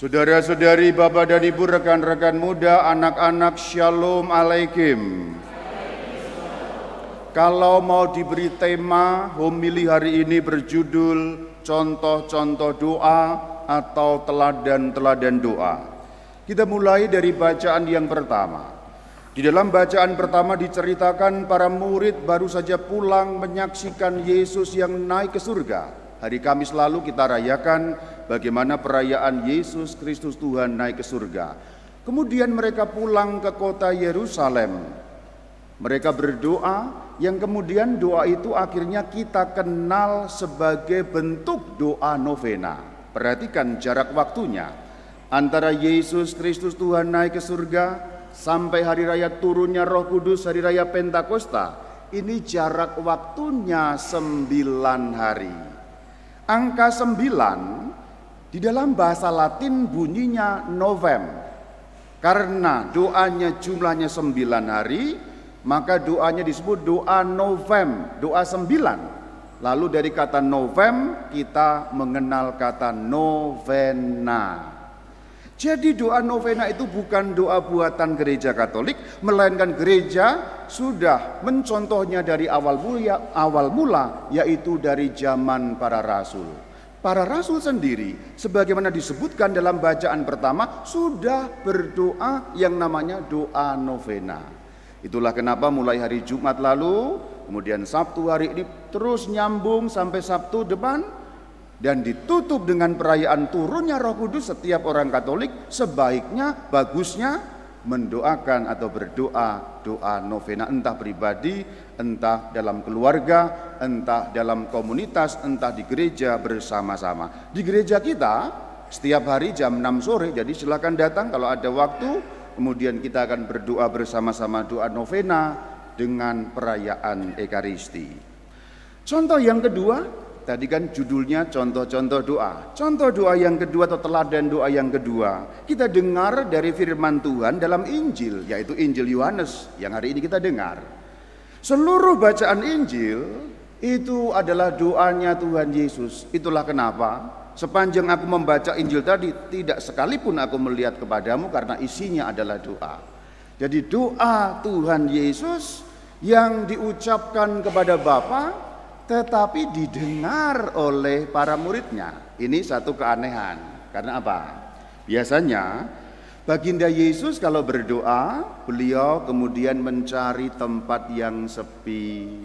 Saudara-saudari, Bapak dan Ibu, rekan-rekan muda, anak-anak, Shalom Alaikum. Kalau mau diberi tema, homili hari ini berjudul contoh-contoh doa atau teladan-teladan doa. Kita mulai dari bacaan yang pertama. Di dalam bacaan pertama diceritakan para murid baru saja pulang menyaksikan Yesus yang naik ke surga. Hari Kamis lalu kita rayakan bagaimana perayaan Yesus Kristus Tuhan naik ke surga. Kemudian mereka pulang ke kota Yerusalem. Mereka berdoa, yang kemudian doa itu akhirnya kita kenal sebagai bentuk doa novena. Perhatikan jarak waktunya. Antara Yesus Kristus Tuhan naik ke surga sampai hari raya turunnya Roh Kudus, hari raya Pentakosta. Ini jarak waktunya 9 hari. Angka 9 di dalam bahasa Latin bunyinya Novem. Karena doanya jumlahnya 9 hari, maka doanya disebut doa Novem, doa 9. Lalu dari kata Novem kita mengenal kata novena. Jadi doa novena itu bukan doa buatan gereja Katolik, melainkan gereja sudah mencontohnya dari awal mula, yaitu dari zaman para rasul. Para rasul sendiri, sebagaimana disebutkan dalam bacaan pertama, sudah berdoa yang namanya doa novena. Itulah kenapa mulai hari Jumat lalu, kemudian Sabtu hari ini terus nyambung sampai Sabtu depan, dan ditutup dengan perayaan turunnya Roh Kudus. Setiap orang Katolik sebaiknya, bagusnya mendoakan atau berdoa doa novena, entah pribadi, entah dalam keluarga, entah dalam komunitas, entah di gereja bersama-sama. Di gereja kita setiap hari jam 6 sore, jadi silakan datang kalau ada waktu. Kemudian kita akan berdoa bersama-sama doa novena dengan perayaan Ekaristi. Contoh yang kedua, tadi kan judulnya contoh-contoh doa. Contoh doa yang kedua atau teladan doa yang kedua, kita dengar dari firman Tuhan dalam Injil, yaitu Injil Yohanes yang hari ini kita dengar. Seluruh bacaan Injil itu adalah doanya Tuhan Yesus. Itulah kenapa sepanjang aku membaca Injil tadi, tidak sekalipun aku melihat kepadamu, karena isinya adalah doa. Jadi doa Tuhan Yesus yang diucapkan kepada Bapa, tetapi didengar oleh para muridnya. Ini satu keanehan. Karena apa? Biasanya Baginda Yesus kalau berdoa, beliau kemudian mencari tempat yang sepi,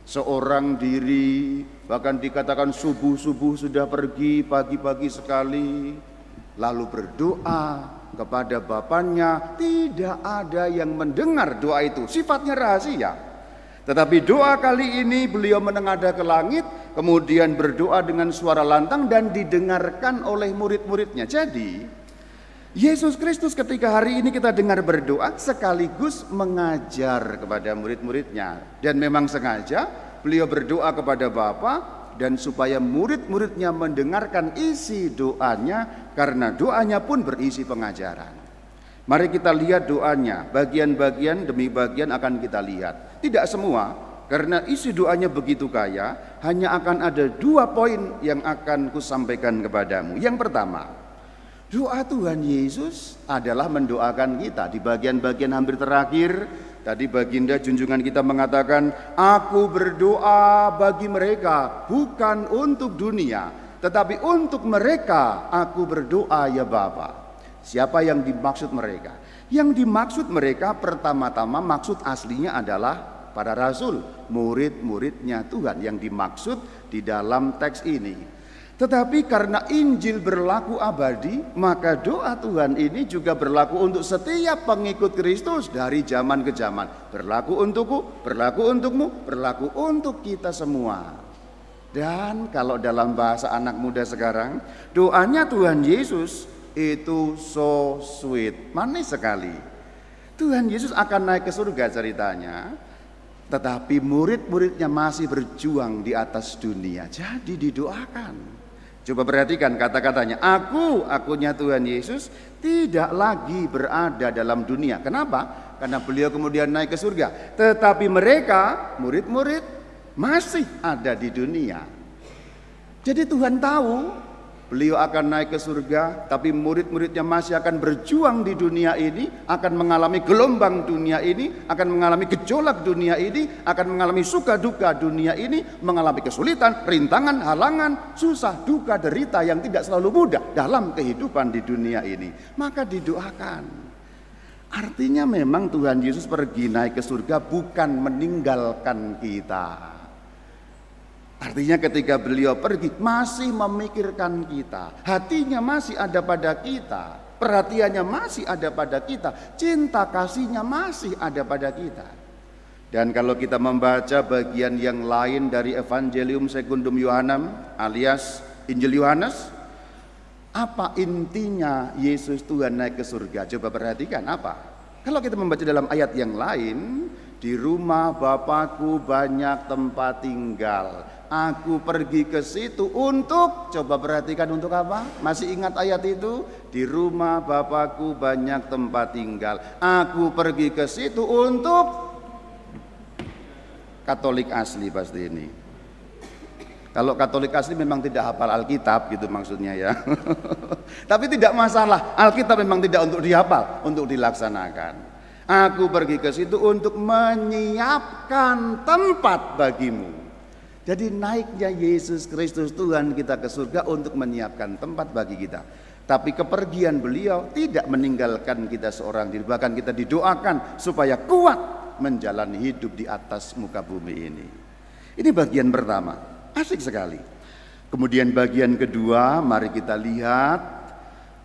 seorang diri, bahkan dikatakan subuh-subuh sudah pergi, pagi-pagi sekali, lalu berdoa kepada Bapaknya. Tidak ada yang mendengar doa itu, sifatnya rahasia. Tetapi doa kali ini beliau menengadah ke langit, kemudian berdoa dengan suara lantang dan didengarkan oleh murid-muridnya. Jadi Yesus Kristus ketika hari ini kita dengar berdoa sekaligus mengajar kepada murid-muridnya. Dan memang sengaja beliau berdoa kepada Bapa dan supaya murid-muridnya mendengarkan isi doanya, karena doanya pun berisi pengajaran. Mari kita lihat doanya, bagian-bagian demi bagian akan kita lihat. Tidak semua, karena isi doanya begitu kaya, hanya akan ada 2 poin yang akan kusampaikan kepadamu. Yang pertama, doa Tuhan Yesus adalah mendoakan kita. Di bagian-bagian hampir terakhir, tadi Baginda junjungan kita mengatakan, aku berdoa bagi mereka, bukan untuk dunia, tetapi untuk mereka aku berdoa ya Bapa. Siapa yang dimaksud mereka? Yang dimaksud mereka pertama-tama maksud aslinya adalah para rasul, murid-muridnya Tuhan yang dimaksud di dalam teks ini. Tetapi karena Injil berlaku abadi, maka doa Tuhan ini juga berlaku untuk setiap pengikut Kristus dari zaman ke zaman. Berlaku untukku, berlaku untukmu, berlaku untuk kita semua. Dan kalau dalam bahasa anak muda sekarang, doanya Tuhan Yesus itu so sweet, manis sekali. Tuhan Yesus akan naik ke surga ceritanya, tetapi murid-muridnya masih berjuang di atas dunia. Jadi didoakan. Coba perhatikan kata-katanya, akunya Tuhan Yesus tidak lagi berada dalam dunia. Kenapa? Karena beliau kemudian naik ke surga. Tetapi mereka, murid-murid, masih ada di dunia. Jadi Tuhan tahu Beliau akan naik ke surga, tapi murid-muridnya masih akan berjuang di dunia ini, akan mengalami gelombang dunia ini, akan mengalami gejolak dunia ini, akan mengalami suka duka dunia ini, mengalami kesulitan, rintangan, halangan, susah, duka, derita yang tidak selalu mudah dalam kehidupan di dunia ini. Maka didoakan. Artinya memang Tuhan Yesus pergi naik ke surga bukan meninggalkan kita. Artinya ketika beliau pergi masih memikirkan kita, hatinya masih ada pada kita, perhatiannya masih ada pada kita, cinta kasihnya masih ada pada kita. Dan kalau kita membaca bagian yang lain dari Evangelium Secundum Ioannam alias Injil Yohanes, apa intinya Yesus Tuhan naik ke surga? Coba perhatikan apa? Kalau kita membaca dalam ayat yang lain, di rumah Bapakku banyak tempat tinggal. Aku pergi ke situ untuk, coba perhatikan untuk apa? Masih ingat ayat itu? Di rumah Bapakku banyak tempat tinggal. Aku pergi ke situ untuk, Katolik asli pasti ini. Kalau Katolik asli memang tidak hafal Alkitab gitu maksudnya ya. Tapi tidak masalah, Alkitab memang tidak untuk dihafal, untuk dilaksanakan. Aku pergi ke situ untuk menyiapkan tempat bagimu. Jadi naiknya Yesus Kristus Tuhan kita ke surga untuk menyiapkan tempat bagi kita. Tapi kepergian beliau tidak meninggalkan kita seorang diri. Bahkan kita didoakan supaya kuat menjalani hidup di atas muka bumi ini. Ini bagian pertama, asik sekali. Kemudian bagian kedua, mari kita lihat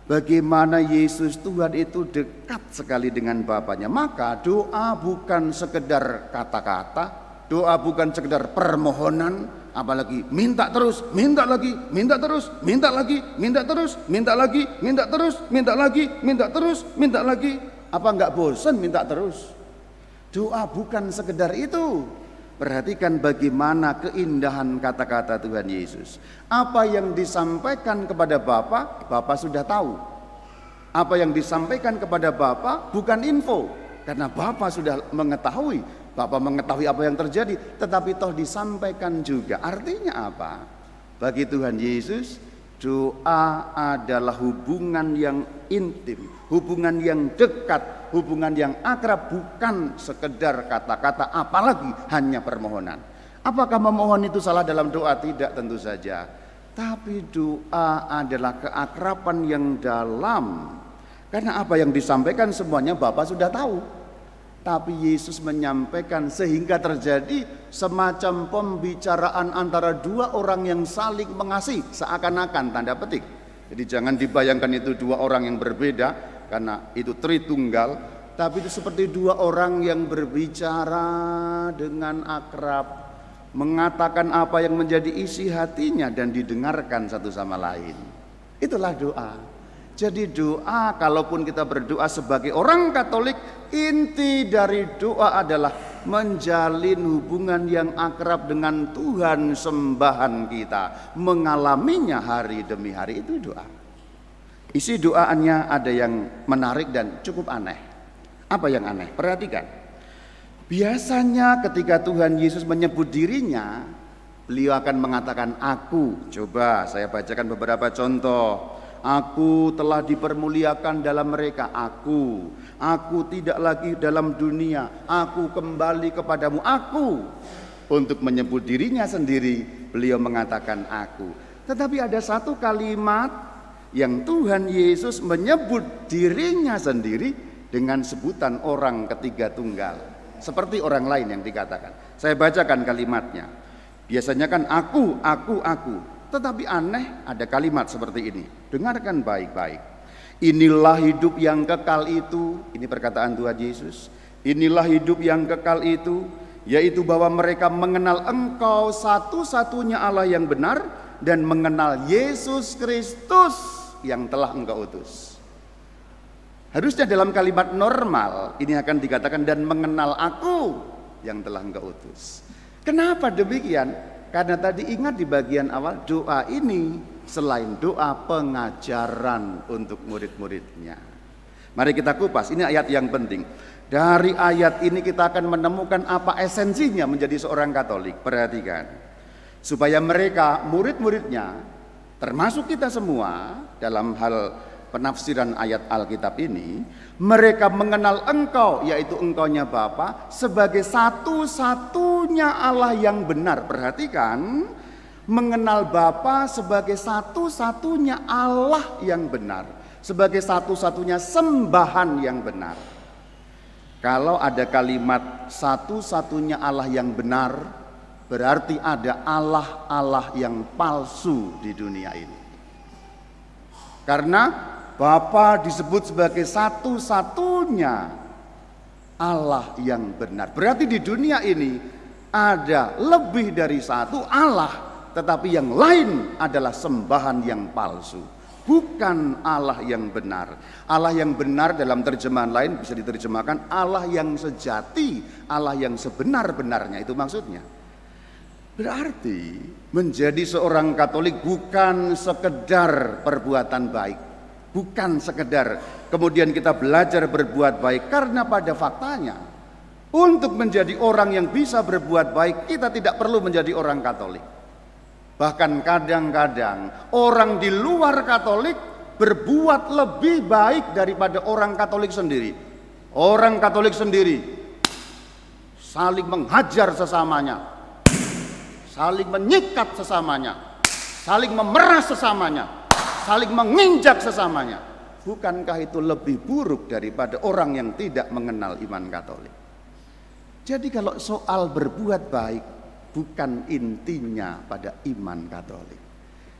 bagaimana Yesus Tuhan itu dekat sekali dengan Bapaknya. Maka doa bukan sekedar kata-kata, doa bukan sekedar permohonan, apalagi minta terus, minta lagi, minta terus, minta lagi, minta terus, minta lagi, minta terus, minta lagi, minta terus, minta lagi. Apa enggak bosan minta terus? Doa bukan sekedar itu. Perhatikan bagaimana keindahan kata-kata Tuhan Yesus. Apa yang disampaikan kepada Bapa, Bapa sudah tahu. Apa yang disampaikan kepada Bapa bukan info, karena Bapa sudah mengetahui. Bapa mengetahui apa yang terjadi, tetapi toh disampaikan juga. Artinya apa? Bagi Tuhan Yesus, doa adalah hubungan yang intim, hubungan yang dekat, hubungan yang akrab, bukan sekedar kata-kata, apalagi hanya permohonan. Apakah memohon itu salah dalam doa? Tidak, tentu saja. Tapi doa adalah keakraban yang dalam. Karena apa yang disampaikan semuanya Bapa sudah tahu. Tapi Yesus menyampaikan sehingga terjadi semacam pembicaraan antara dua orang yang saling mengasihi, seakan-akan tanda petik. Jadi jangan dibayangkan itu dua orang yang berbeda, karena itu Tritunggal, tapi itu seperti dua orang yang berbicara dengan akrab, mengatakan apa yang menjadi isi hatinya dan didengarkan satu sama lain. Itulah doa. Jadi doa, kalaupun kita berdoa sebagai orang Katolik, inti dari doa adalah menjalin hubungan yang akrab dengan Tuhan sembahan kita, mengalaminya hari demi hari. Itu doa. Isi doanya ada yang menarik dan cukup aneh. Apa yang aneh? Perhatikan. Biasanya ketika Tuhan Yesus menyebut dirinya, beliau akan mengatakan aku. Coba saya bacakan beberapa contoh. Aku telah dipermuliakan dalam mereka, aku tidak lagi dalam dunia, aku kembali kepadamu, aku. Untuk menyebut dirinya sendiri, beliau mengatakan aku. Tetapi ada satu kalimat yang Tuhan Yesus menyebut dirinya sendiri dengan sebutan orang ketiga tunggal, seperti orang lain yang dikatakan. Saya bacakan kalimatnya. Biasanya kan aku. Tetapi aneh ada kalimat seperti ini. Dengarkan baik-baik. Inilah hidup yang kekal itu. Ini perkataan Tuhan Yesus. Inilah hidup yang kekal itu, yaitu bahwa mereka mengenal Engkau satu-satunya Allah yang benar, dan mengenal Yesus Kristus yang telah Engkau utus. Harusnya dalam kalimat normal ini akan dikatakan dan mengenal aku yang telah Engkau utus. Kenapa demikian? Karena tadi ingat di bagian awal, doa ini selain doa pengajaran untuk murid-muridnya. Mari kita kupas, ini ayat yang penting. Dari ayat ini kita akan menemukan apa esensinya menjadi seorang Katolik. Perhatikan. Supaya mereka, murid-muridnya, termasuk kita semua dalam hal penafsiran ayat Alkitab ini, mereka mengenal Engkau, yaitu Engkau-nya Bapa, sebagai satu-satunya Allah yang benar. Perhatikan, mengenal Bapa sebagai satu-satunya Allah yang benar, sebagai satu-satunya sembahan yang benar. Kalau ada kalimat satu-satunya Allah yang benar, berarti ada Allah-Allah yang palsu di dunia ini. Karena Bapa disebut sebagai satu-satunya Allah yang benar. Berarti di dunia ini ada lebih dari satu Allah, tetapi yang lain adalah sembahan yang palsu, bukan Allah yang benar. Allah yang benar dalam terjemahan lain bisa diterjemahkan Allah yang sejati, Allah yang sebenar-benarnya, itu maksudnya. Berarti menjadi seorang Katolik bukan sekedar perbuatan baik, bukan sekedar kemudian kita belajar berbuat baik, karena pada faktanya untuk menjadi orang yang bisa berbuat baik kita tidak perlu menjadi orang Katolik. Bahkan kadang-kadang orang di luar Katolik berbuat lebih baik daripada orang Katolik sendiri. Orang Katolik sendiri saling menghajar sesamanya, saling menyikat sesamanya, saling memeras sesamanya, saling menginjak sesamanya. Bukankah itu lebih buruk daripada orang yang tidak mengenal iman Katolik? Jadi kalau soal berbuat baik, bukan intinya pada iman Katolik.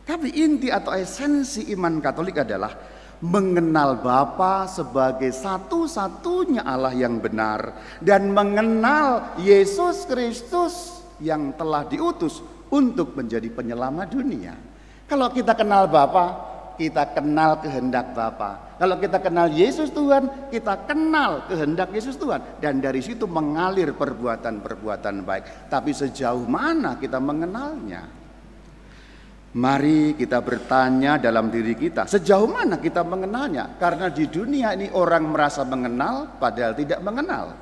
Tapi inti atau esensi iman Katolik adalah mengenal Bapa sebagai satu-satunya Allah yang benar, dan mengenal Yesus Kristus yang telah diutus untuk menjadi penyelamat dunia. Kalau kita kenal Bapa, kita kenal kehendak Bapa. Kalau kita kenal Yesus Tuhan, kita kenal kehendak Yesus Tuhan. Dan dari situ mengalir perbuatan-perbuatan baik. Tapi sejauh mana kita mengenalnya? Mari kita bertanya dalam diri kita, sejauh mana kita mengenalnya? Karena di dunia ini orang merasa mengenal padahal tidak mengenal.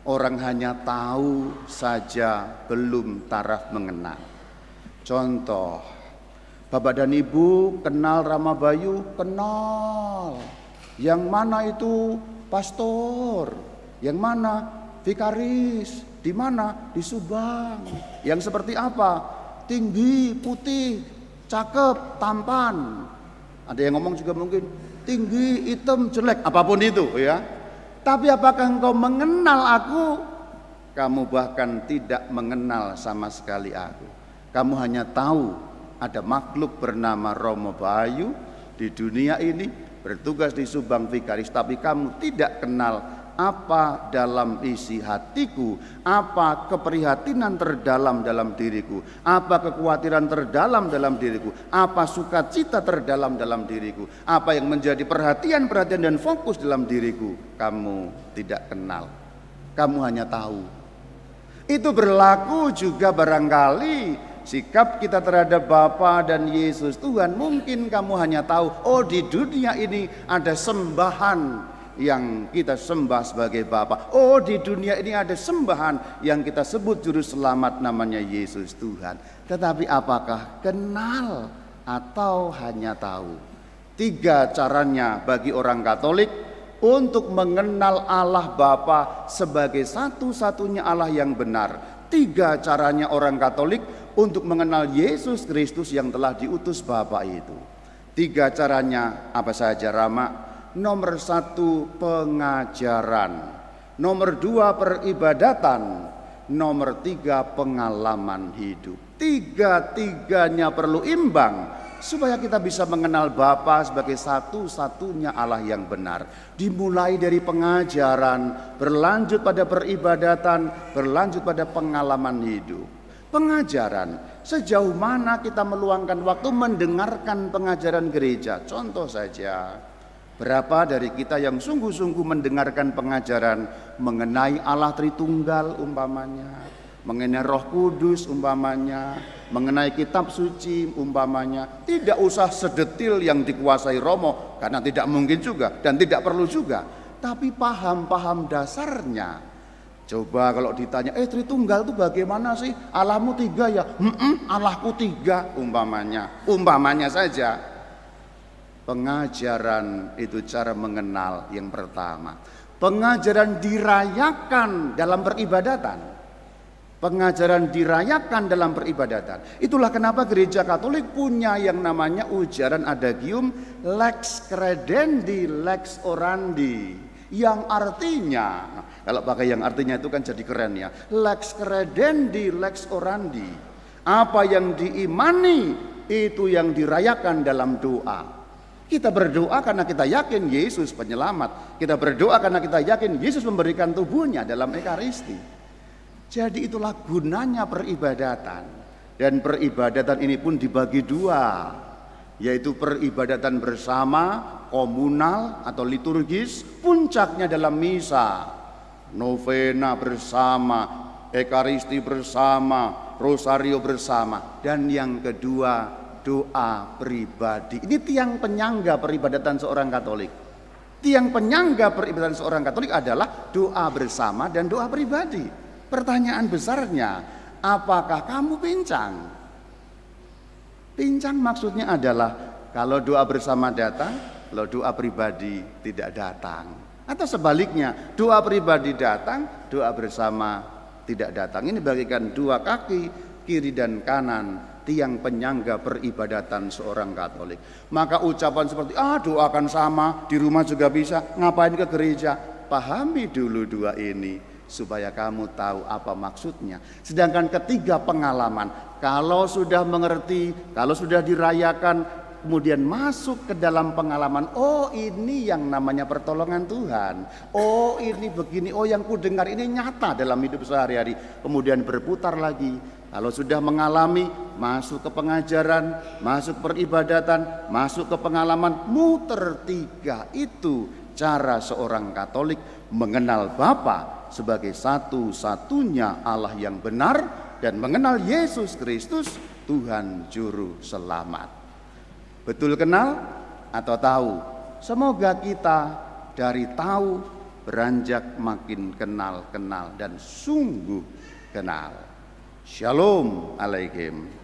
Orang hanya tahu saja, belum taraf mengenal. Contoh, Bapak dan Ibu kenal Rama Bayu? Kenal. Yang mana itu pastor? Yang mana vikaris? Di mana? Di Subang. Yang seperti apa? Tinggi, putih, cakep, tampan. Ada yang ngomong juga mungkin tinggi, hitam, jelek, apapun itu ya. Tapi apakah engkau mengenal aku? Kamu bahkan tidak mengenal sama sekali aku. Kamu hanya tahu ada makhluk bernama Romo Bayu di dunia ini, bertugas di Subang Vikaris, tapi kamu tidak kenal apa dalam isi hatiku, apa keprihatinan terdalam dalam diriku, apa kekhawatiran terdalam dalam diriku, apa sukacita terdalam dalam diriku, apa yang menjadi perhatian dan fokus dalam diriku. Kamu tidak kenal, kamu hanya tahu. Itu berlaku juga barangkali sikap kita terhadap Bapa dan Yesus Tuhan. Mungkin kamu hanya tahu, oh di dunia ini ada sembahan yang kita sembah sebagai Bapa. Oh di dunia ini ada sembahan yang kita sebut juru selamat namanya Yesus Tuhan. Tetapi apakah kenal atau hanya tahu? 3 caranya bagi orang Katolik untuk mengenal Allah Bapa sebagai satu-satunya Allah yang benar. 3 caranya orang Katolik untuk mengenal Yesus Kristus yang telah diutus Bapa itu. 3 caranya apa saja, Rama? Nomor 1 pengajaran, nomor 2 peribadatan, nomor 3 pengalaman hidup. 3-tiganya perlu imbang supaya kita bisa mengenal Bapa sebagai satu-satunya Allah yang benar. Dimulai dari pengajaran, berlanjut pada peribadatan, berlanjut pada pengalaman hidup. Pengajaran, sejauh mana kita meluangkan waktu mendengarkan pengajaran gereja? Contoh saja, berapa dari kita yang sungguh-sungguh mendengarkan pengajaran mengenai Allah Tritunggal umpamanya, mengenai Roh Kudus umpamanya, mengenai kitab suci umpamanya. Tidak usah sedetil yang dikuasai Romo, karena tidak mungkin juga dan tidak perlu juga. Tapi paham-paham dasarnya. Coba kalau ditanya, Tritunggal itu bagaimana sih? Allahmu 3 ya? Allahku 3 umpamanya saja. Pengajaran itu cara mengenal yang pertama. Pengajaran dirayakan dalam peribadatan. Pengajaran dirayakan dalam peribadatan. Itulah kenapa gereja Katolik punya yang namanya ujaran adagium lex credendi lex orandi, yang artinya, kalau pakai yang artinya itu kan jadi keren ya, lex credendi lex orandi. Apa yang diimani itu yang dirayakan dalam doa. Kita berdoa karena kita yakin Yesus penyelamat. Kita berdoa karena kita yakin Yesus memberikan tubuhnya dalam Ekaristi. Jadi itulah gunanya peribadatan. Dan peribadatan ini pun dibagi 2, yaitu peribadatan bersama, komunal atau liturgis, puncaknya dalam misa, novena bersama, Ekaristi bersama, rosario bersama, dan yang kedua doa pribadi. Ini tiang penyangga peribadatan seorang Katolik. Tiang penyangga peribadatan seorang Katolik adalah doa bersama dan doa pribadi. Pertanyaan besarnya, apakah kamu pincang? Pincang maksudnya adalah kalau doa bersama datang, kalau doa pribadi tidak datang. Atau sebaliknya, doa pribadi datang, doa bersama tidak datang. Ini bagikan 2 kaki, kiri dan kanan, tiang penyangga peribadatan seorang Katolik. Maka ucapan seperti doakan sama, di rumah juga bisa, ngapain ke gereja? Pahami dulu 2 ini supaya kamu tahu apa maksudnya. Sedangkan ketiga pengalaman, kalau sudah mengerti, kalau sudah dirayakan, kemudian masuk ke dalam pengalaman, ini yang namanya pertolongan Tuhan, ini begini, yang ku dengar ini nyata dalam hidup sehari-hari. Kemudian berputar lagi, kalau sudah mengalami, masuk ke pengajaran, masuk peribadatan, masuk ke pengalaman, muter 3. Itu cara seorang Katolik mengenal Bapa sebagai satu-satunya Allah yang benar dan mengenal Yesus Kristus Tuhan Juru Selamat. Betul kenal atau tahu? Semoga kita dari tahu beranjak makin kenal dan sungguh kenal. Shalom alaikum.